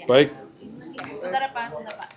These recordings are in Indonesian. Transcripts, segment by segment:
Baik. Sebentar ya Pak, sebentar Pak.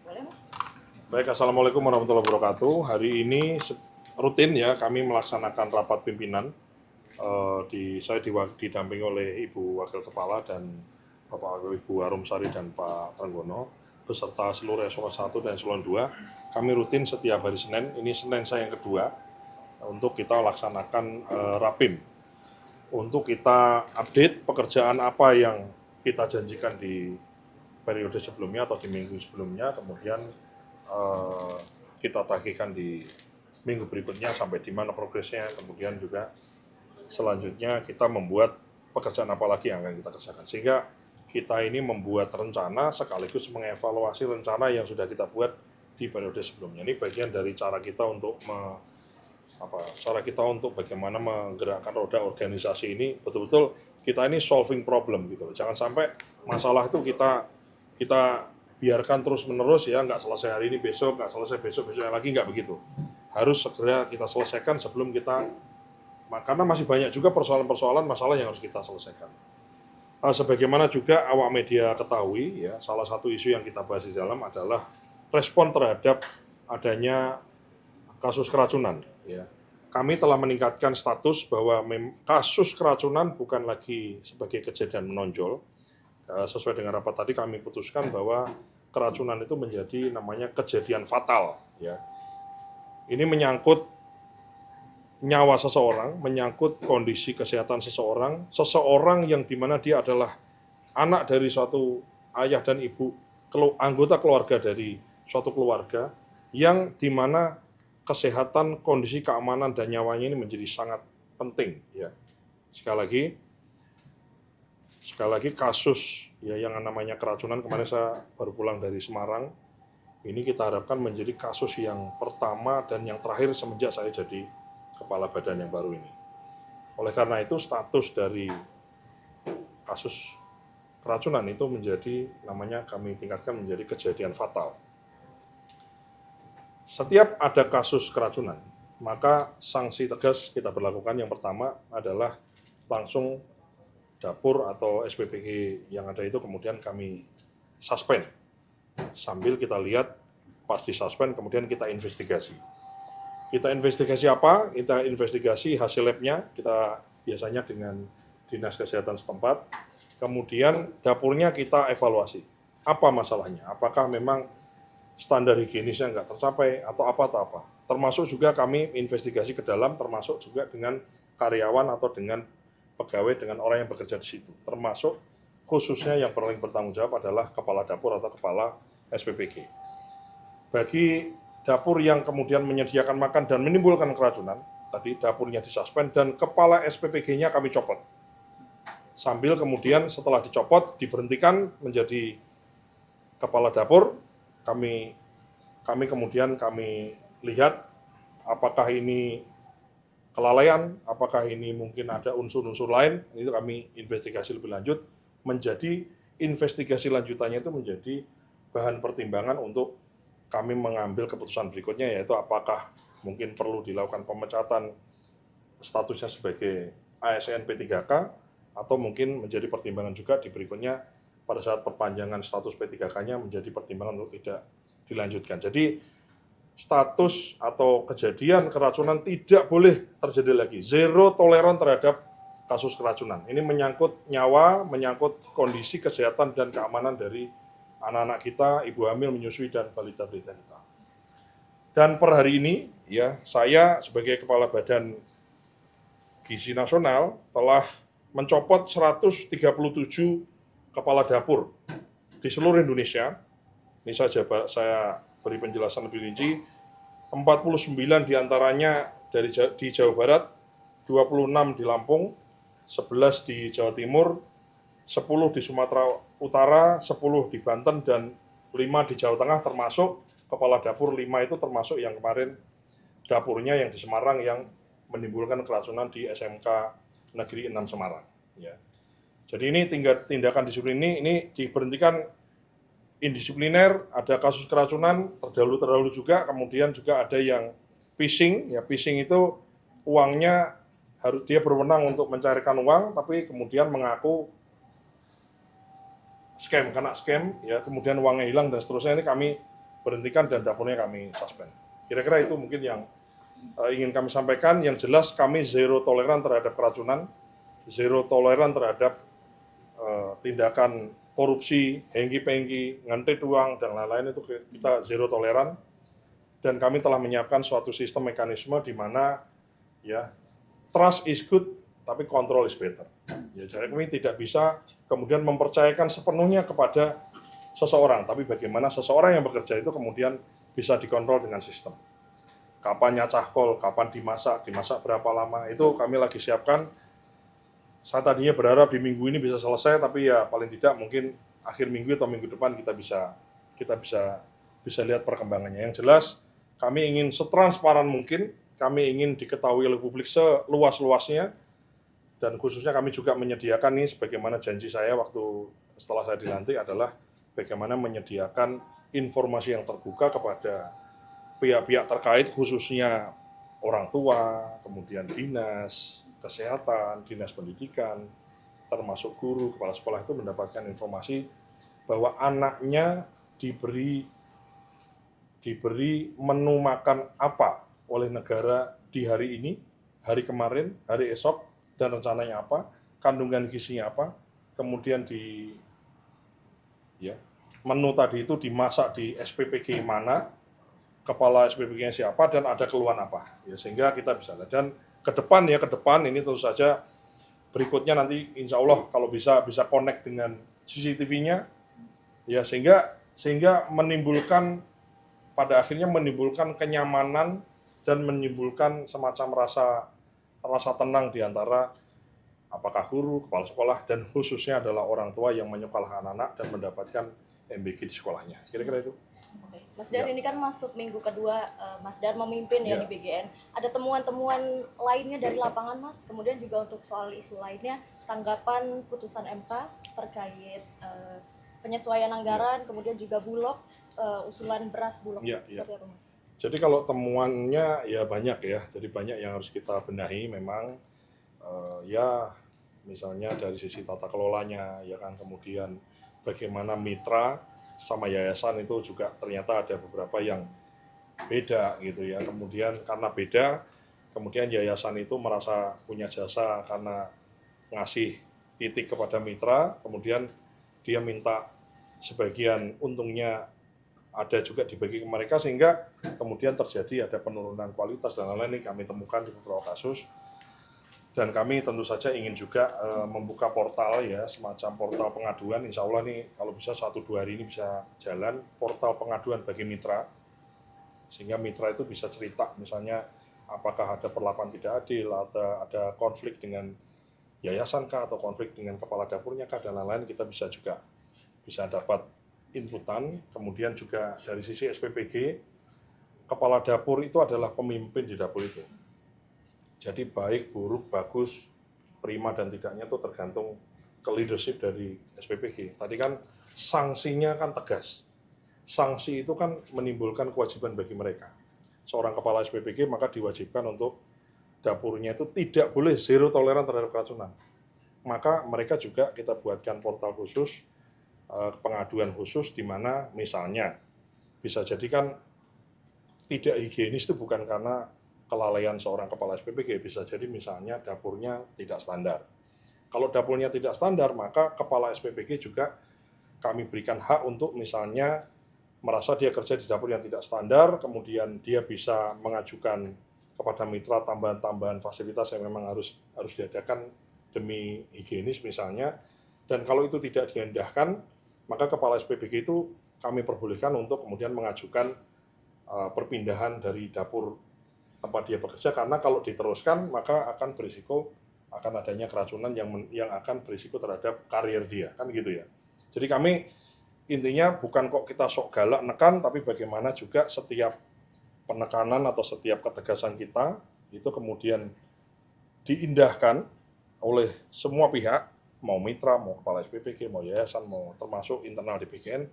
Boleh Mas. Baik, Assalamualaikum warahmatullahi wabarakatuh. Hari ini rutin ya kami melaksanakan rapat pimpinan. Saya didampingi oleh Ibu Wakil Kepala dan Bapak Wakil Ibu Arumsari dan Pak Trenggono beserta seluruh eselon 1 dan eselon 2. Kami rutin setiap hari Senin, ini Senin saya yang kedua, untuk kita laksanakan rapim. Untuk kita update pekerjaan apa yang kita janjikan di periode sebelumnya atau di minggu sebelumnya, kemudian kita tagihkan di minggu berikutnya sampai di mana progresnya, kemudian juga selanjutnya kita membuat pekerjaan apa lagi yang akan kita kerjakan. Sehingga kita ini membuat rencana sekaligus mengevaluasi rencana yang sudah kita buat di periode sebelumnya. Ini bagian dari cara kita untuk bagaimana menggerakkan roda organisasi ini, betul-betul kita ini solving problem gitu. Jangan sampai masalah itu kita biarkan terus-menerus ya, nggak selesai hari ini, besok nggak selesai, besok-besoknya lagi, nggak begitu. Harus segera kita selesaikan sebelum kita, karena masih banyak juga persoalan-persoalan masalah yang harus kita selesaikan. Sebagaimana juga awak media ketahui ya, salah satu isu yang kita bahas di dalam adalah respon terhadap adanya kasus keracunan ya. Kami telah meningkatkan status bahwa kasus keracunan bukan lagi sebagai kejadian menonjol. Sesuai dengan rapat tadi kami putuskan bahwa keracunan itu menjadi namanya kejadian fatal ya. Ini menyangkut nyawa seseorang, menyangkut kondisi kesehatan seseorang yang dimana dia adalah anak dari suatu ayah dan ibu, anggota keluarga dari suatu keluarga, yang dimana kesehatan, kondisi keamanan dan nyawanya ini menjadi sangat penting ya. Sekali lagi kasus ya yang namanya keracunan, kemarin saya baru pulang dari Semarang, ini kita harapkan menjadi kasus yang pertama dan yang terakhir semenjak saya jadi kepala badan yang baru ini. Oleh karena itu status dari kasus keracunan itu kami tingkatkan menjadi kejadian fatal. Setiap ada kasus keracunan, maka sanksi tegas kita berlakukan. Yang pertama adalah langsung dapur atau SPPG yang ada itu kemudian kami suspend. Sambil kita lihat pas di suspend kemudian kita investigasi. Kita investigasi apa? Kita investigasi hasil labnya, kita biasanya dengan Dinas Kesehatan setempat. Kemudian dapurnya kita evaluasi. Apa masalahnya? Apakah memang standar higienisnya nggak tercapai atau apa. Termasuk juga kami investigasi ke dalam, termasuk juga dengan karyawan atau dengan pegawai, dengan orang yang bekerja di situ. Termasuk khususnya yang paling bertanggung jawab adalah kepala dapur atau kepala SPPG. Bagi dapur yang kemudian menyediakan makan dan menimbulkan keracunan, tadi dapurnya disuspend dan kepala SPPG-nya kami copot. Sambil kemudian setelah dicopot, diberhentikan menjadi kepala dapur, kami lihat apakah ini kelalaian, apakah ini mungkin ada unsur-unsur lain, itu kami investigasi lebih lanjut. Menjadi investigasi lanjutannya itu menjadi bahan pertimbangan untuk kami mengambil keputusan berikutnya, yaitu apakah mungkin perlu dilakukan pemecatan statusnya sebagai ASN P3K, atau mungkin menjadi pertimbangan juga di berikutnya pada saat perpanjangan status P3K-nya menjadi pertimbangan untuk tidak dilanjutkan. Jadi status atau kejadian keracunan tidak boleh terjadi lagi. Zero toleran terhadap kasus keracunan. Ini menyangkut nyawa, menyangkut kondisi kesehatan dan keamanan dari anak-anak kita, ibu hamil, menyusui, dan balita-balita kita. Dan per hari ini, ya, saya sebagai Kepala Badan Gizi Nasional telah mencopot 137 kepala dapur di seluruh Indonesia. Ini saya beri penjelasan lebih rinci. 49 diantaranya di Jawa Barat, 26 di Lampung, 11 di Jawa Timur, 10 di Sumatera Utara, 10 di Banten, dan 5 di Jawa Tengah, termasuk kepala dapur 5 itu termasuk yang kemarin dapurnya yang di Semarang yang menimbulkan keracunan di SMK Negeri 6 Semarang. Ya. Jadi ini tindakan disiplin ini diberhentikan indisipliner, ada kasus keracunan terdahulu juga, kemudian juga ada yang phishing. Ya, phishing itu uangnya dia berwenang untuk mencarikan uang, tapi kemudian mengaku kena scam, ya kemudian uangnya hilang dan seterusnya. Ini kami berhentikan dan dapurnya kami suspend. Kira-kira itu mungkin yang ingin kami sampaikan. Yang jelas kami zero toleran terhadap keracunan, zero toleran terhadap tindakan korupsi, hengki-pengki, ngantet uang dan lain-lain, itu kita zero toleran. Dan kami telah menyiapkan suatu sistem mekanisme di mana ya trust is good tapi control is better. Ya, jadi kami tidak bisa kemudian mempercayakan sepenuhnya kepada seseorang, tapi bagaimana seseorang yang bekerja itu kemudian bisa dikontrol dengan sistem. Kapan nyacah kol, kapan dimasak berapa lama, itu kami lagi siapkan. Saya tadinya berharap di minggu ini bisa selesai, tapi ya paling tidak mungkin akhir minggu atau minggu depan kita bisa lihat perkembangannya. Yang jelas kami ingin setransparan mungkin, kami ingin diketahui oleh publik seluas-luasnya, dan khususnya kami juga menyediakan nih, sebagaimana janji saya waktu setelah saya dilantik adalah bagaimana menyediakan informasi yang terbuka kepada pihak-pihak terkait, khususnya orang tua, kemudian dinas kesehatan, dinas pendidikan, termasuk guru, kepala sekolah itu mendapatkan informasi bahwa anaknya diberi menu makan apa oleh negara di hari ini, hari kemarin, hari esok, dan rencananya apa, kandungan gizinya apa, kemudian menu tadi itu dimasak di SPPG mana, kepala SPPG-nya siapa, dan ada keluhan apa, ya, sehingga kita bisa lihat. Dan ke depan ini tentu saja berikutnya nanti insya Allah kalau bisa connect dengan CCTV-nya, ya, sehingga pada akhirnya menimbulkan kenyamanan dan menimbulkan semacam rasa tenang di antara apakah guru, kepala sekolah, dan khususnya adalah orang tua yang menyekolahkan anak dan mendapatkan MBG di sekolahnya. Kira-kira itu. Oke. Mas Dar, ini kan masuk minggu kedua Mas Dar memimpin ya di BGN. Ada temuan-temuan lainnya dari lapangan, Mas? Kemudian juga untuk soal isu lainnya, tanggapan putusan MK terkait penyesuaian anggaran, kemudian juga Bulog, usulan beras Bulog. Seperti apa, Mas? Jadi kalau temuannya ya banyak ya, jadi banyak yang harus kita benahi memang, ya misalnya dari sisi tata kelolanya, ya kan, kemudian bagaimana mitra sama yayasan itu juga ternyata ada beberapa yang beda gitu ya. Kemudian karena beda, kemudian yayasan itu merasa punya jasa karena ngasih titik kepada mitra, kemudian dia minta sebagian untungnya ada juga dibagi ke mereka, sehingga kemudian terjadi ada penurunan kualitas dan lain-lain. Ini kami temukan di beberapa kasus. Dan kami tentu saja ingin juga membuka portal, ya, semacam portal pengaduan. Insya Allah nih kalau bisa 1-2 hari ini bisa jalan portal pengaduan bagi mitra, sehingga mitra itu bisa cerita misalnya apakah ada perlakuan tidak adil, ada konflik dengan yayasan kah, atau konflik dengan kepala dapurnya kah, dan lain-lain. Kita bisa dapat inputan. Kemudian juga dari sisi SPPG, kepala dapur itu adalah pemimpin di dapur itu. Jadi baik, buruk, bagus, prima dan tidaknya itu tergantung ke leadership dari SPPG. Tadi kan sanksinya kan tegas. Sanksi itu kan menimbulkan kewajiban bagi mereka. Seorang kepala SPPG maka diwajibkan untuk dapurnya itu tidak boleh zero toleran terhadap keracunan. Maka mereka juga kita buatkan portal khusus, pengaduan khusus, di mana misalnya bisa jadi kan tidak higienis itu bukan karena kelalaian seorang kepala SPPG, bisa jadi misalnya dapurnya tidak standar. Kalau dapurnya tidak standar, maka kepala SPPG juga kami berikan hak untuk misalnya merasa dia kerja di dapur yang tidak standar, kemudian dia bisa mengajukan kepada mitra tambahan-tambahan fasilitas yang memang harus diadakan demi higienis misalnya. Dan kalau itu tidak diindahkan, maka kepala SPPG itu kami perbolehkan untuk kemudian mengajukan perpindahan dari dapur tempat dia bekerja, karena kalau diteruskan maka akan adanya keracunan yang akan berisiko terhadap karir dia, kan gitu ya. Jadi kami intinya bukan kok kita sok galak nekan, tapi bagaimana juga setiap penekanan atau setiap ketegasan kita itu kemudian diindahkan oleh semua pihak, mau mitra, mau kepala SPPG, mau yayasan, mau termasuk internal di BGN.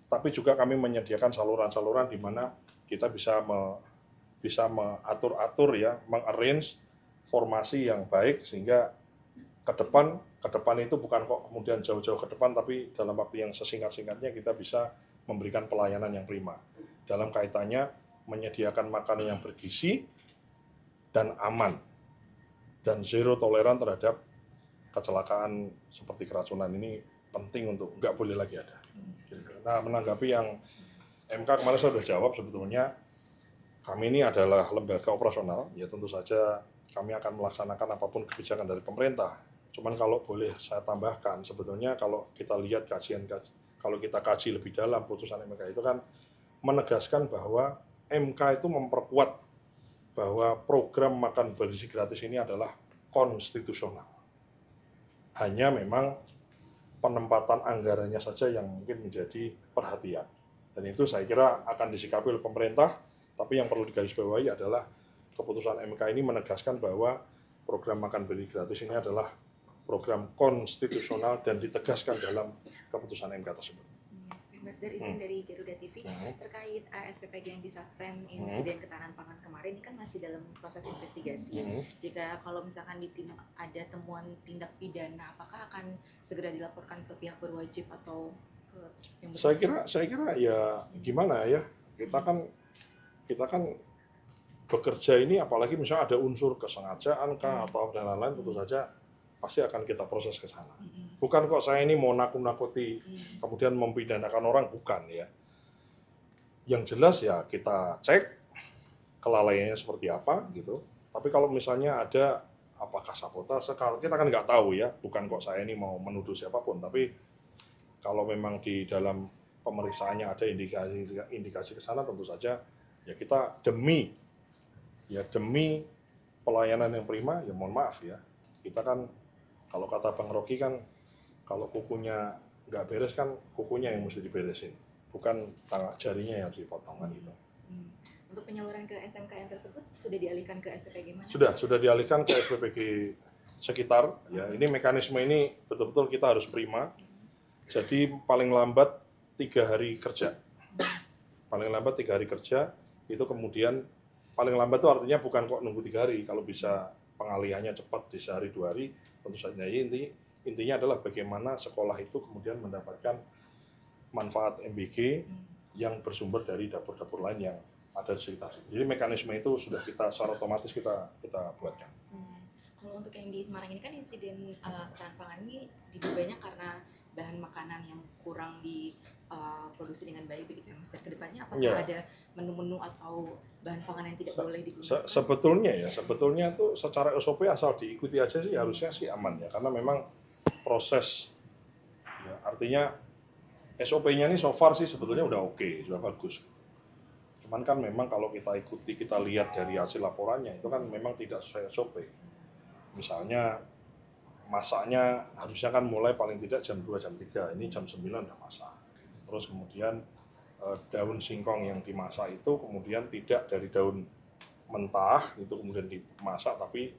Tapi juga kami menyediakan saluran-saluran di mana kita bisa mengatur-atur, ya, mengarrange formasi yang baik sehingga ke depan itu bukan kok kemudian jauh-jauh ke depan, tapi dalam waktu yang sesingkat-singkatnya kita bisa memberikan pelayanan yang prima dalam kaitannya menyediakan makanan yang bergizi dan aman dan zero toleran terhadap kecelakaan seperti keracunan. Ini penting untuk nggak boleh lagi ada. Nah, menanggapi yang MK kemarin saya sudah jawab, sebetulnya kami ini adalah lembaga operasional, ya tentu saja kami akan melaksanakan apapun kebijakan dari pemerintah. Cuman kalau boleh saya tambahkan, sebetulnya kalau kita lihat kalau kita kaji lebih dalam putusan MK itu kan menegaskan bahwa MK itu memperkuat bahwa program makan bergizi gratis ini adalah konstitusional. Hanya memang penempatan anggarannya saja yang mungkin menjadi perhatian. Dan itu saya kira akan disikapi oleh pemerintah, tapi yang perlu digarisbawahi adalah keputusan MK ini menegaskan bahwa program makan bergizi gratis ini adalah program konstitusional dan ditegaskan dalam keputusan MK tersebut. Mas Dar, izin dari Garuda TV terkait SPPG yang disuspend insiden ketahanan pangan kemarin, ini kan masih dalam proses investigasi. Jika kalau misalkan ada temuan tindak pidana, apakah akan segera dilaporkan ke pihak berwajib atau ke yang Saya kira ya gimana ya, kita kan bekerja ini apalagi misalnya ada unsur kesengajaan kah atau dan lain-lain, tentu saja pasti akan kita proses ke sana. Bukan kok saya ini mau nakut-nakuti kemudian mempidanakan orang, bukan ya. Yang jelas ya kita cek kelalaiannya seperti apa gitu. Tapi kalau misalnya ada apakah sabotase, kita kan nggak tahu ya. Bukan kok saya ini mau menuduh siapapun, tapi kalau memang di dalam pemeriksaannya ada indikasi ke sana, tentu saja ya kita demi pelayanan yang prima, ya mohon maaf ya. Kita kan kalau kata Bang Rocky kan, kalau kukunya nggak beres kan kukunya yang mesti diberesin, bukan jarinya yang dipotong kan gitu. Untuk penyaluran ke SMKN tersebut sudah dialihkan ke SPPG mana? Sudah dialihkan ke SPPG sekitar. Ya, ini mekanisme ini betul-betul kita harus prima. Jadi paling lambat 3 hari kerja. Paling lambat 3 hari kerja itu kemudian paling lambat itu artinya bukan kok nunggu 3 hari. Kalau bisa pengalihannya cepat di sehari 2 hari, tentu saja intinya adalah bagaimana sekolah itu kemudian mendapatkan manfaat MBG yang bersumber dari dapur-dapur lain yang ada di sekitar. Jadi mekanisme itu sudah kita secara otomatis kita buatkan. Kalau untuk yang di Semarang ini kan insiden ketahanan pangan ini diduganya karena bahan makanan yang kurang diproduksi dengan baik begitu ya Mas. Dan kedepannya apakah ada menu-menu atau bahan pangan yang tidak boleh digunakan? Sebetulnya tuh secara SOP asal diikuti aja sih harusnya sih aman ya, karena memang proses ya, artinya SOP-nya ini so far sih sebetulnya udah oke, sudah bagus. Cuman kan memang kalau kita ikuti, kita lihat dari hasil laporannya itu kan memang tidak sesuai SOP. Misalnya masaknya harusnya kan mulai paling tidak jam 2, jam 3, ini jam 9 udah masak. Terus kemudian daun singkong yang dimasak itu kemudian tidak dari daun mentah itu kemudian dimasak, tapi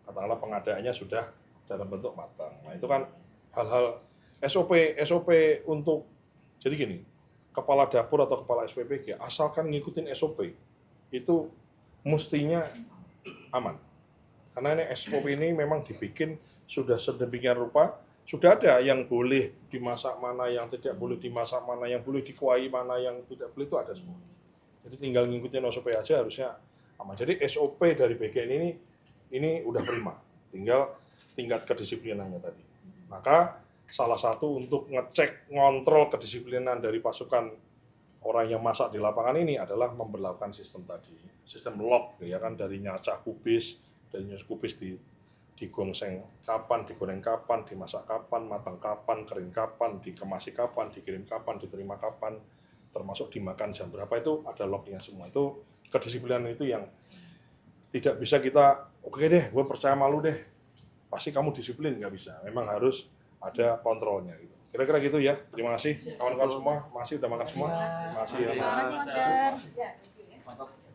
katakanlah pengadaannya sudah dalam bentuk matang. Nah itu kan hal-hal SOP untuk, jadi gini, kepala dapur atau kepala SPPG asalkan ngikutin SOP itu mestinya aman. Karena ini SOP ini memang dibikin sudah sedemikian rupa, sudah ada yang boleh dimasak, mana yang tidak boleh dimasak, mana yang boleh dikuai, mana yang tidak boleh, itu ada semua. Jadi tinggal ngikutin SOP aja harusnya aman. Jadi SOP dari BGN ini udah prima, tinggal tingkat kedisiplinannya tadi. Maka salah satu untuk ngecek, ngontrol kedisiplinan dari pasukan orang yang masak di lapangan ini adalah memberlakukan sistem tadi, sistem log ya kan, dari nyacah kubis, dari nyacah kubis digongseng kapan, digoreng kapan, dimasak kapan, matang kapan, kering kapan, dikemasi kapan, dikirim kapan, diterima kapan, termasuk dimakan jam berapa, itu ada lognya semua. Itu kedisiplinan itu yang tidak bisa kita, oke deh, gue percaya malu deh, pasti kamu disiplin, nggak bisa. Memang harus ada kontrolnya gitu. Kira-kira gitu ya. Terima kasih kawan-kawan semua. Masih udah makan semua. Terima kasih ya. Terima kasih Mas Dar.